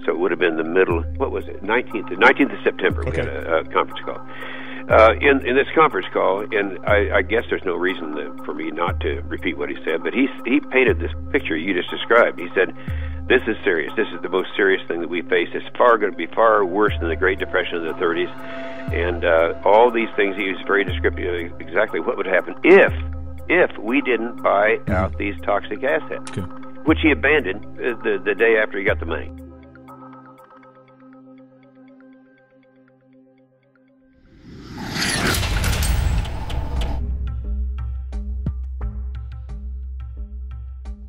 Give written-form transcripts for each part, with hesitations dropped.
So it would have been the middle, what was it, 19th of September, we had a conference call. In this conference call, and I guess there's no reason for me not to repeat what he said, but he painted this picture you just described. He said, this is serious. This is the most serious thing that we face. It's going to be far worse than the Great Depression of the 30s. And all these things, he was very descriptive of exactly what would happen if we didn't buy out these toxic assets, which he abandoned the day after he got the money.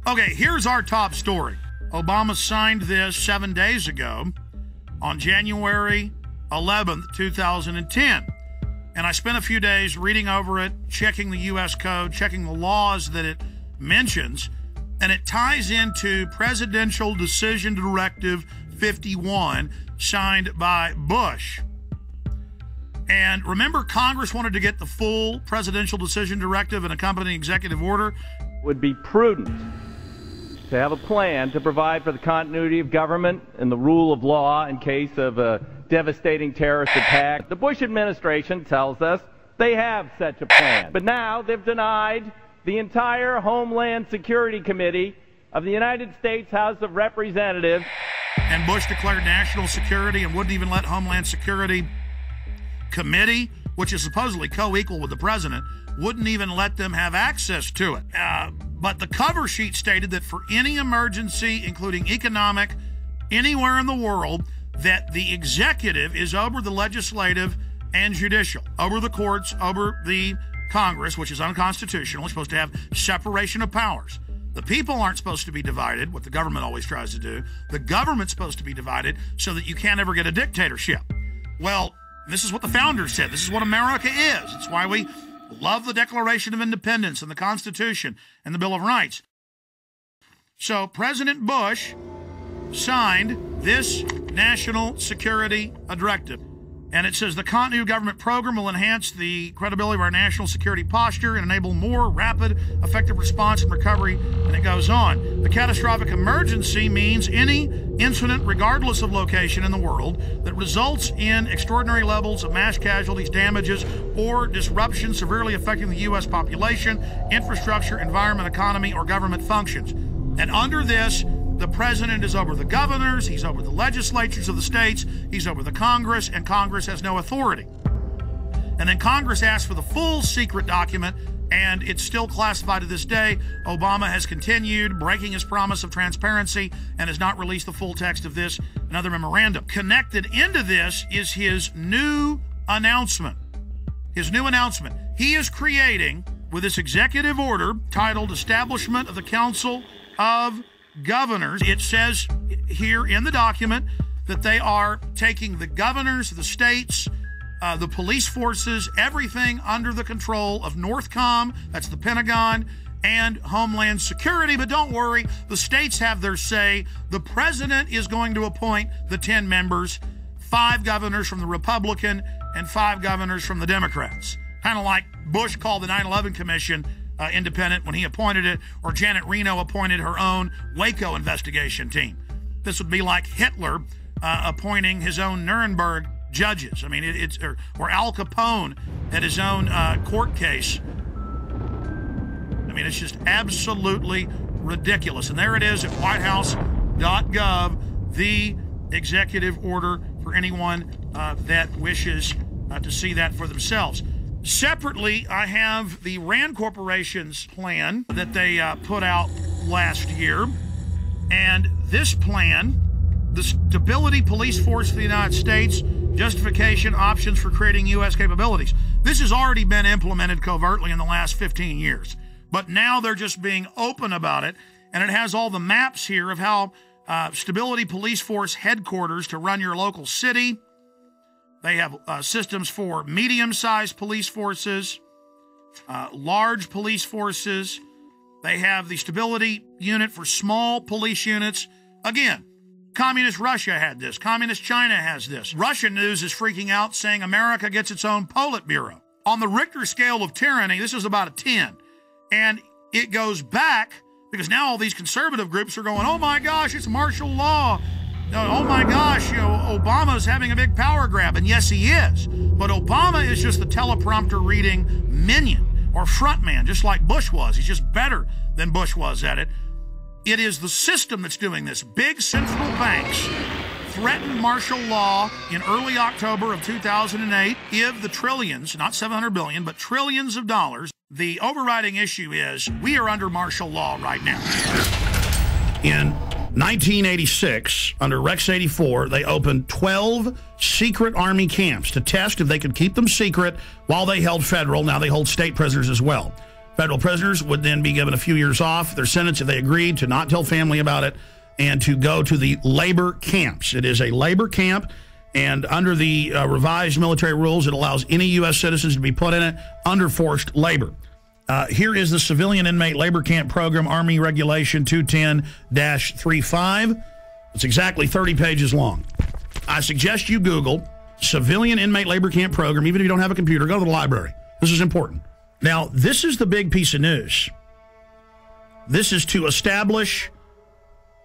Okay, here's our top story. Obama signed this 7 days ago on January 11th, 2010. And I spent a few days reading over it, checking the U.S. code, checking the laws that it mentions, and it ties into Presidential Decision Directive 51 signed by Bush. And remember, Congress wanted to get the full Presidential Decision Directive and accompanying executive order. Would be prudent to have a plan to provide for the continuity of government and the rule of law in case of a devastating terrorist attack. The Bush administration tells us they have such a plan. But now they've denied the entire Homeland Security Committee of the United States House of Representatives. And Bush declared national security and wouldn't even let Homeland Security Committee, which is supposedly co-equal with the president, wouldn't even let them have access to it. But the cover sheet stated that for any emergency, including economic, anywhere in the world, that the executive is over the legislative and judicial, over the courts, over the Congress, which is unconstitutional. It's supposed to have separation of powers. The people aren't supposed to be divided, what the government always tries to do. The government's supposed to be divided so that you can't ever get a dictatorship. Well, this is what the founders said. This is what America is. It's why we love the Declaration of Independence and the Constitution and the Bill of Rights. So President Bush signed this national security directive. And it says the continuity of government program will enhance the credibility of our national security posture and enable more rapid, effective response and recovery. And it goes on. The catastrophic emergency means any incident, regardless of location in the world, that results in extraordinary levels of mass casualties, damages, or disruption severely affecting the U.S. population, infrastructure, environment, economy, or government functions. And under this, the president is over the governors, he's over the legislatures of the states, he's over the Congress, and Congress has no authority. And then Congress asked for the full secret document, and it's still classified to this day. Obama has continued breaking his promise of transparency and has not released the full text of this and other memorandum. Connected into this is his new announcement. His new announcement. He is creating, with this executive order titled Establishment of the Council of Governors, it says here in the document that they are taking the governors, the states, the police forces, everything under the control of NORTHCOM, that's the Pentagon, and Homeland Security. But don't worry, the states have their say. The president is going to appoint the 10 members, 5 governors from the Republican and 5 governors from the Democrats. Kind of like Bush called the 9/11 Commission independent when he appointed it, or Janet Reno appointed her own Waco investigation team. This would be like Hitler appointing his own Nuremberg judges. I mean, it's or Al Capone at his own court case. I mean, it's just absolutely ridiculous. And there it is at whitehouse.gov, the executive order for anyone that wishes to see that for themselves. Separately, I have the RAND Corporation's plan that they put out last year. And this plan, the Stability Police Force of the United States, justification, options for creating U.S. capabilities. This has already been implemented covertly in the last 15 years. But now they're just being open about it. And it has all the maps here of how Stability Police Force headquarters to run your local city. They have systems for medium-sized police forces, large police forces. They have the stability unit for small police units. Again, Communist Russia had this. Communist China has this. Russian news is freaking out, saying America gets its own Politburo. On the Richter scale of tyranny, this is about a 10. And it goes back, because now all these conservative groups are going, oh my gosh, it's martial law. oh my gosh, Obama's having a big power grab. And yes, he is. But Obama is just the teleprompter reading minion or front man, just like Bush was. He's just better than Bush was at it. It is the system that's doing this. Big central banks threatened martial law in early October of 2008. Give the trillions, not 700 billion, but trillions of dollars. The overriding issue is we are under martial law right now. In 1986, under Rex 84, they opened 12 secret army camps to test if they could keep them secret while they held federal. Now they hold state prisoners as well. Federal prisoners would then be given a few years off their sentence if they agreed to not tell family about it and to go to the labor camps. It is a labor camp, and under the revised military rules, it allows any U.S. citizens to be put in it under forced labor. Here is the Civilian Inmate Labor Camp Program, Army Regulation 210-35. It's exactly 30 pages long. I suggest you Google Civilian Inmate Labor Camp Program. Even if you don't have a computer, go to the library. This is important. Now, this is the big piece of news. This is to establish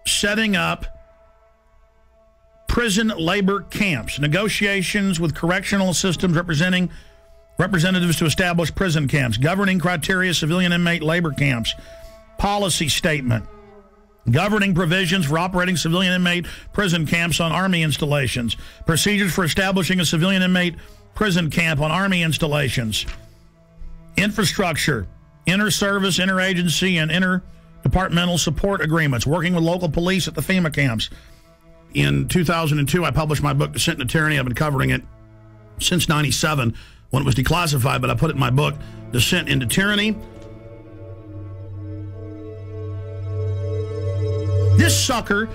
setting up prison labor camps, negotiations with correctional systems representatives to establish prison camps, governing criteria, civilian inmate labor camps, policy statement, governing provisions for operating civilian inmate prison camps on Army installations, procedures for establishing a civilian inmate prison camp on Army installations, infrastructure, inter-service, interagency, and interdepartmental support agreements, working with local police at the FEMA camps. In 2002, I published my book, Dissent and Tyranny. I've been covering it since 97 when it was declassified, but I put it in my book, Dissent into Tyranny. This sucker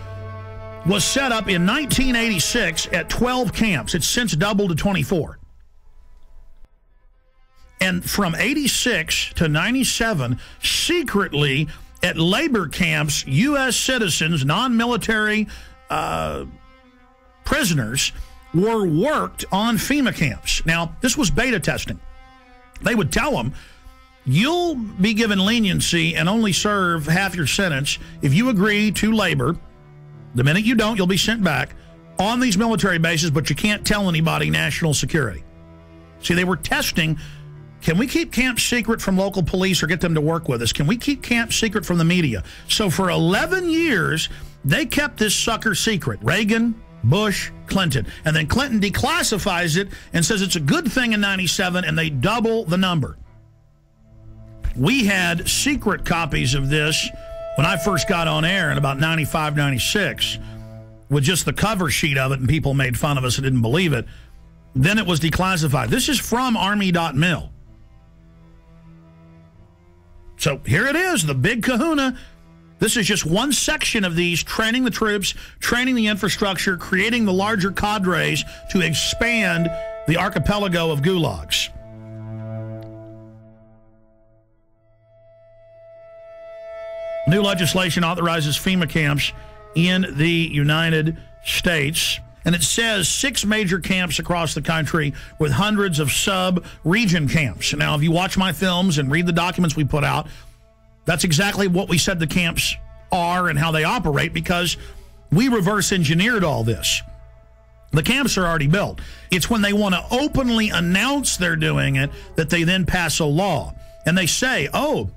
was set up in 1986 at 12 camps. It's since doubled to 24. And from 86 to 97, secretly at labor camps, U.S. citizens, non-military prisoners, were worked on FEMA camps. Now, this was beta testing. They would tell them, you'll be given leniency and only serve half your sentence if you agree to labor. The minute you don't, you'll be sent back on these military bases, but you can't tell anybody national security. See, they were testing, can we keep camps secret from local police or get them to work with us? Can we keep camps secret from the media? So for 11 years, they kept this sucker secret. Reagan, Bush, Clinton. And then Clinton declassifies it and says it's a good thing in 97, and they double the number. We had secret copies of this when I first got on air in about 95, 96, with just the cover sheet of it, and people made fun of us and didn't believe it. Then it was declassified. This is from Army.mil. So here it is, the big kahuna. This is just one section of these, training the troops, training the infrastructure, creating the larger cadres to expand the archipelago of gulags. New legislation authorizes FEMA camps in the United States. And it says 6 major camps across the country with hundreds of sub-region camps. Now, if you watch my films and read the documents we put out, that's exactly what we said the camps are and how they operate, because we reverse engineered all this. The camps are already built. It's when they want to openly announce they're doing it that they then pass a law. And they say, oh,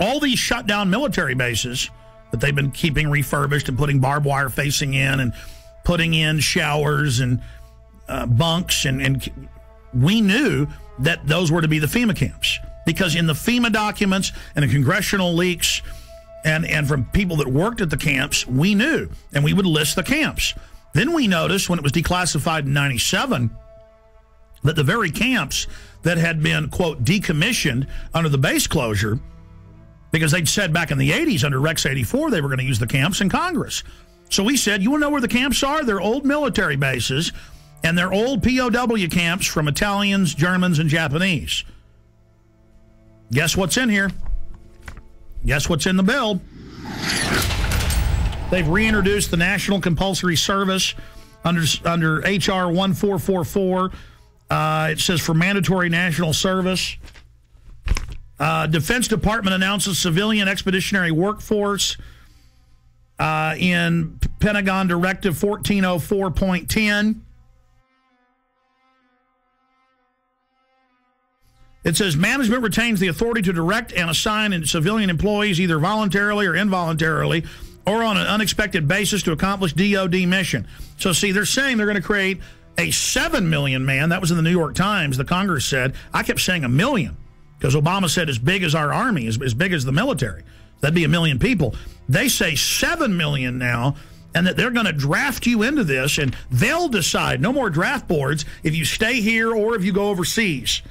all these shut down military bases that they've been keeping refurbished and putting barbed wire facing in and putting in showers and bunks, and we knew that those were to be the FEMA camps, because in the FEMA documents and the congressional leaks and from people that worked at the camps, we knew, and we would list the camps. Then we noticed when it was declassified in 97 that the very camps that had been, quote, decommissioned under the base closure, because they'd said back in the 80s under Rex 84 they were going to use the camps in Congress. So we said, you want to know where the camps are? They're old military bases, and they're old POW camps from Italians, Germans, and Japanese. Guess what's in here? Guess what's in the bill? They've reintroduced the National Compulsory Service under H.R. 1444. It says for mandatory national service. Defense Department announces civilian expeditionary workforce. in Pentagon Directive 1404.10. It says management retains the authority to direct and assign civilian employees either voluntarily or involuntarily or on an unexpected basis to accomplish DOD mission. So, see, they're saying they're going to create a 7 million man. That was in the New York Times. The Congress said. I kept saying 1 million because Obama said as big as our army, as big as the military. That'd be 1 million people. They say 7 million now, and that they're going to draft you into this, and they'll decide. No more draft boards if you stay here or if you go overseas.